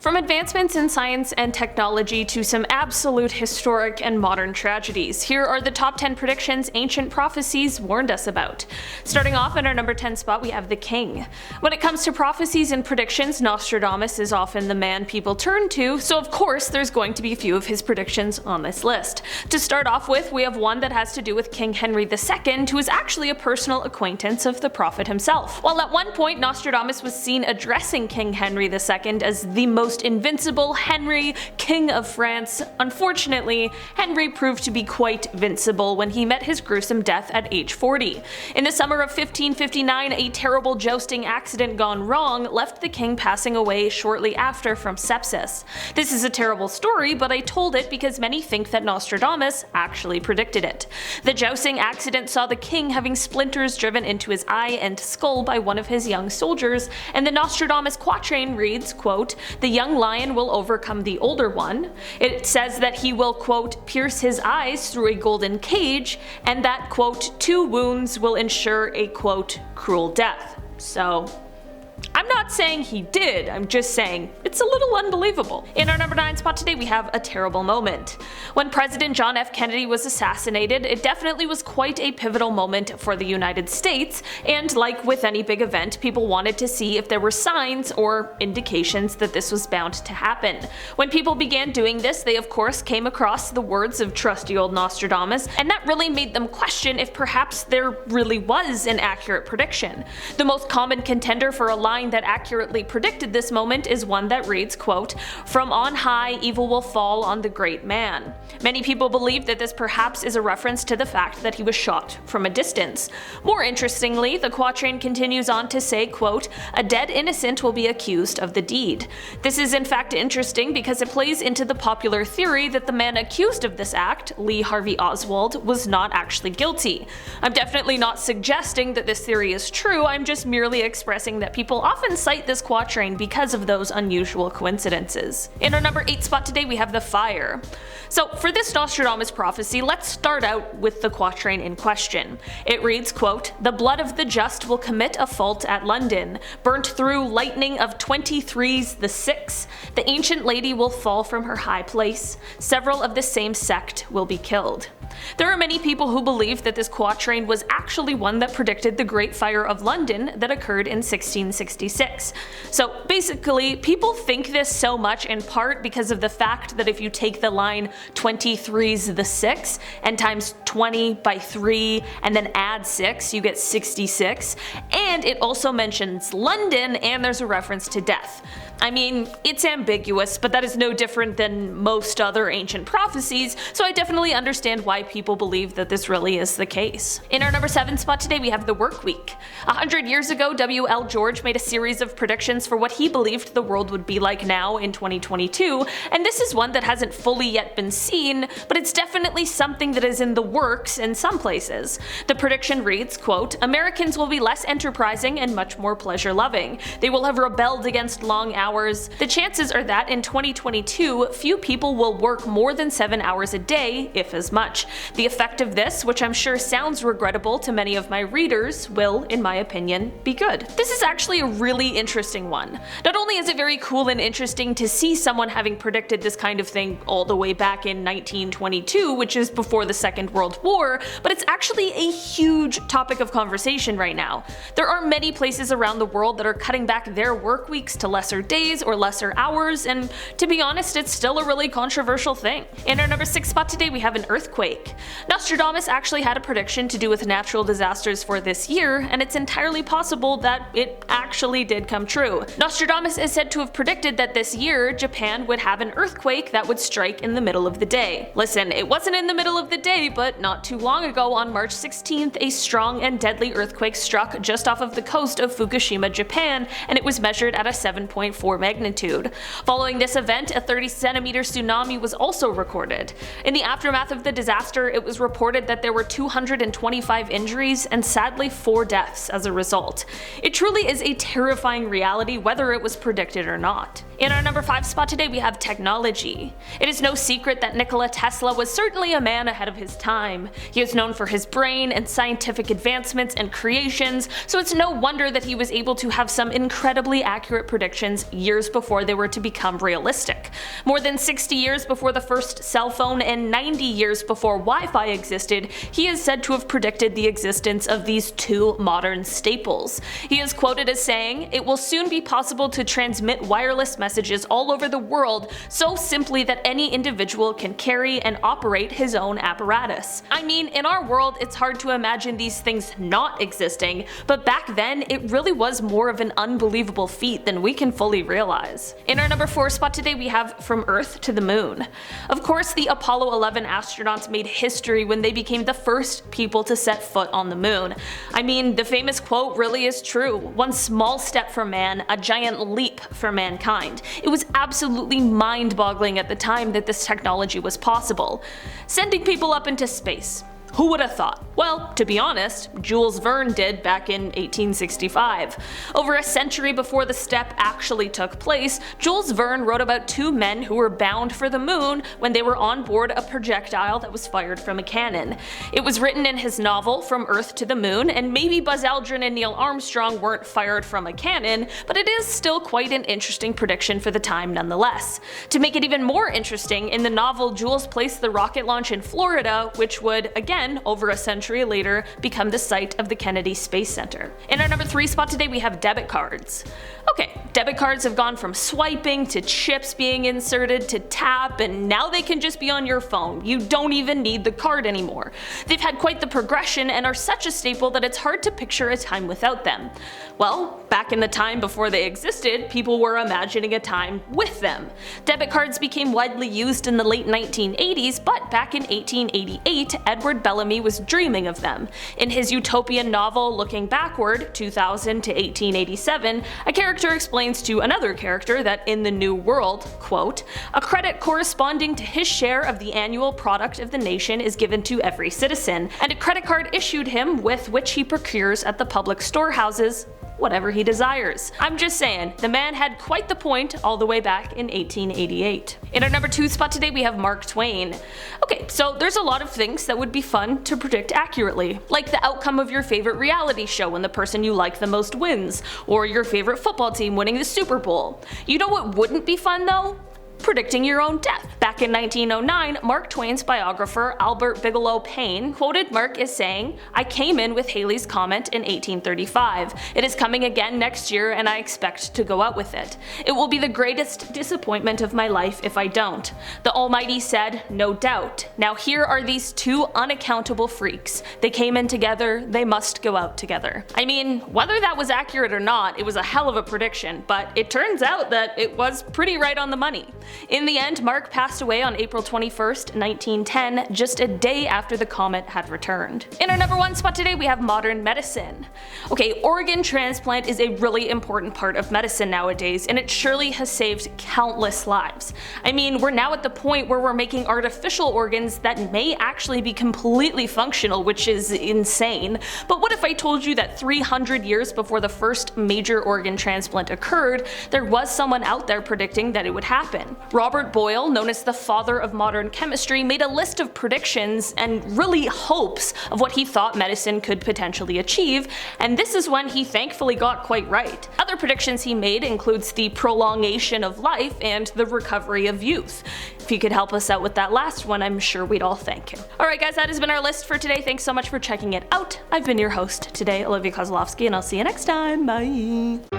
From advancements in science and technology to some absolute historic and modern tragedies, here are the top 10 predictions ancient prophecies warned us about. Starting off at our number 10 spot, we have the king. When it comes to prophecies and predictions, Nostradamus is often the man people turn to, so of course there's going to be a few of his predictions on this list. To start off with, we have one that has to do with King Henry II, who is actually a personal acquaintance of the prophet himself. While at one point Nostradamus was seen addressing King Henry II as the most invincible Henry, King of France, unfortunately, Henry proved to be quite vincible when he met his gruesome death at age 40. In the summer of 1559, a terrible jousting accident gone wrong left the king passing away shortly after from sepsis. This is a terrible story, but I told it because many think that Nostradamus actually predicted it. The jousting accident saw the king having splinters driven into his eye and skull by one of his young soldiers, and the Nostradamus quatrain reads, quote, "The young lion will overcome the older one." It says that he will, quote, "pierce his eyes through a golden cage," and that, quote, "2 wounds will ensure a, quote, cruel death." So, I'm not saying he did, I'm just saying it's a little unbelievable. In our number 9 spot today, we have a terrible moment. When President John F. Kennedy was assassinated, it definitely was quite a pivotal moment for the United States, and like with any big event, people wanted to see if there were signs or indications that this was bound to happen. When people began doing this, they of course came across the words of trusty old Nostradamus, and that really made them question if perhaps there really was an accurate prediction. The most common contender for a line that accurately predicted this moment is one that reads, quote, "From on high evil will fall on the great man." Many people believe that this perhaps is a reference to the fact that he was shot from a distance. More interestingly, the quatrain continues on to say, quote, "A dead innocent will be accused of the deed." This is in fact interesting because it plays into the popular theory that the man accused of this act, Lee Harvey Oswald, was not actually guilty. I'm definitely not suggesting that this theory is true, I'm just merely expressing that people often cite this quatrain because of those unusual coincidences. In our number 8 spot today, we have the fire. So for this Nostradamus prophecy, let's start out with the quatrain in question. It reads, quote, "The blood of the just will commit a fault at London, burnt through lightning of 23's the 6. The ancient lady will fall from her high place. Several of the same sect will be killed." There are many people who believe that this quatrain was actually one that predicted the Great Fire of London that occurred in 1666. So basically, people think this so much in part because of the fact that if you take the line 23's the 6 and times 20 by 3 and then add 6, you get 66, and it also mentions London and there's a reference to death. I mean, it's ambiguous, but that is no different than most other ancient prophecies, so I definitely understand why people believe that this really is the case. In our number 7 spot today, we have the work week. 100 years ago, W.L. George made a series of predictions for what he believed the world would be like now in 2022, and this is one that hasn't fully yet been seen, but it's definitely something that is in the works in some places. The prediction reads, quote, "Americans will be less enterprising and much more pleasure-loving. They will have rebelled against long hours. The chances are that in 2022, few people will work more than 7 hours a day, if as much. The effect of this, which I'm sure sounds regrettable to many of my readers, will, in my opinion, be good." This is actually a really interesting one. Not only is it very cool and interesting to see someone having predicted this kind of thing all the way back in 1922, which is before the Second World War, but it's actually a huge topic of conversation right now. There are many places around the world that are cutting back their work weeks to lesser days or lesser hours, and to be honest, it's still a really controversial thing. In our number 6 spot today, we have an earthquake. Nostradamus actually had a prediction to do with natural disasters for this year, and it's entirely possible that it actually did come true. Nostradamus is said to have predicted that this year, Japan would have an earthquake that would strike in the middle of the day. Listen, it wasn't in the middle of the day, but not too long ago on March 16th, a strong and deadly earthquake struck just off of the coast of Fukushima, Japan, and it was measured at a 7.4 magnitude. Following this event, a 30-centimeter tsunami was also recorded. In the aftermath of the disaster, it was reported that there were 225 injuries and sadly 4 deaths as a result. It truly is a terrifying reality whether it was predicted or not. In our number 5 spot today we have technology. It is no secret that Nikola Tesla was certainly a man ahead of his time. He is known for his brain and scientific advancements and creations, so it's no wonder that he was able to have some incredibly accurate predictions years before they were to become realistic. More than 60 years before the first cell phone and 90 years before Wi-Fi existed, he is said to have predicted the existence of these two modern staples. He is quoted as saying, "It will soon be possible to transmit wireless messages all over the world so simply that any individual can carry and operate his own apparatus." I mean, in our world it's hard to imagine these things not existing, but back then it really was more of an unbelievable feat than we can fully realize. In our number 4 spot today we have From Earth to the Moon. Of course, the Apollo 11 astronauts made history when they became the first people to set foot on the moon. I mean, the famous quote really is true: "One small step for man, a giant leap for mankind." It was absolutely mind-boggling at the time that this technology was possible. Sending people up into space. Who would have thought? Well, to be honest, Jules Verne did back in 1865. Over a century before the step actually took place, Jules Verne wrote about two men who were bound for the moon when they were on board a projectile that was fired from a cannon. It was written in his novel From Earth to the Moon, and maybe Buzz Aldrin and Neil Armstrong weren't fired from a cannon, but it is still quite an interesting prediction for the time nonetheless. To make it even more interesting, in the novel Jules placed the rocket launch in Florida, which would, again, over a century later, become the site of the Kennedy Space Center. In our number 3 spot today we have debit cards. Okay, debit cards have gone from swiping to chips being inserted to tap, and now they can just be on your phone. You don't even need the card anymore. They've had quite the progression and are such a staple that it's hard to picture a time without them. Well, back in the time before they existed, people were imagining a time with them. Debit cards became widely used in the late 1980s, but back in 1888, Edward Bellamy was dreaming of them. In his utopian novel Looking Backward, 2000 to 1887, a character explains to another character that in the new world, quote, "A credit corresponding to his share of the annual product of the nation is given to every citizen, and a credit card issued him with which he procures at the public storehouses whatever he desires." I'm just saying, the man had quite the point all the way back in 1888. In our number 2 spot today we have Mark Twain. Okay, so there's a lot of things that would be fun to predict accurately, like the outcome of your favorite reality show when the person you like the most wins, or your favorite football team winning the Super Bowl. You know what wouldn't be fun though? Predicting your own death. Back in 1909, Mark Twain's biographer Albert Bigelow Paine quoted Mark as saying, "I came in with Halley's Comet in 1835. It is coming again next year and I expect to go out with it. It will be the greatest disappointment of my life if I don't." The Almighty said, "No doubt. Now here are these two unaccountable freaks. They came in together, they must go out together." I mean, whether that was accurate or not, it was a hell of a prediction, but it turns out that it was pretty right on the money. In the end, Mark passed away on April 21st, 1910, just a day after the comet had returned. In our number 1 spot today we have modern medicine. Okay, organ transplant is a really important part of medicine nowadays, and it surely has saved countless lives. I mean, we're now at the point where we're making artificial organs that may actually be completely functional, which is insane. But what if I told you that 300 years before the first major organ transplant occurred, there was someone out there predicting that it would happen? Robert Boyle, known as the father of modern chemistry, made a list of predictions and really hopes of what he thought medicine could potentially achieve, and this is one he thankfully got quite right. Other predictions he made includes the prolongation of life and the recovery of youth. If he could help us out with that last one, I'm sure we'd all thank him. Alright guys, that has been our list for today. Thanks so much for checking it out. I've been your host today, Olivia Kozlowski, and I'll see you next time. Bye!